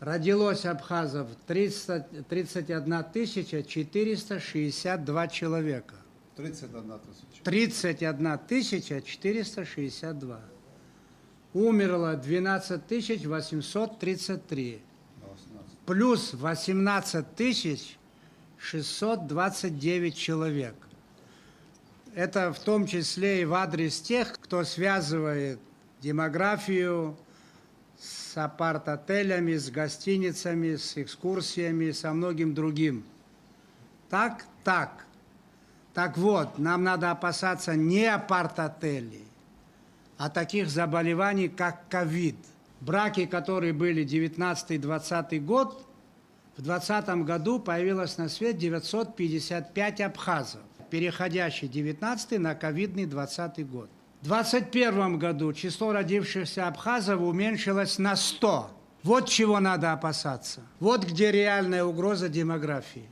Родилось абхазов 31 462 человека. 31 тысяча. 31 462. Умерло 12 833. Плюс 18 629 человек. Это в том числе и в адрес тех, кто связывает демографию с апарт-отелями, с гостиницами, с экскурсиями, со многим другим. Так. Так вот, нам надо опасаться не апарт-отелей, а таких заболеваний, как ковид. Браки, которые были 19-20 год, в 2020 году появилось на свет 955 абхазов, переходящий 19 на ковидный 20 год. В 2021 году число родившихся абхазов уменьшилось на 100. Вот чего надо опасаться. Вот где реальная угроза демографии.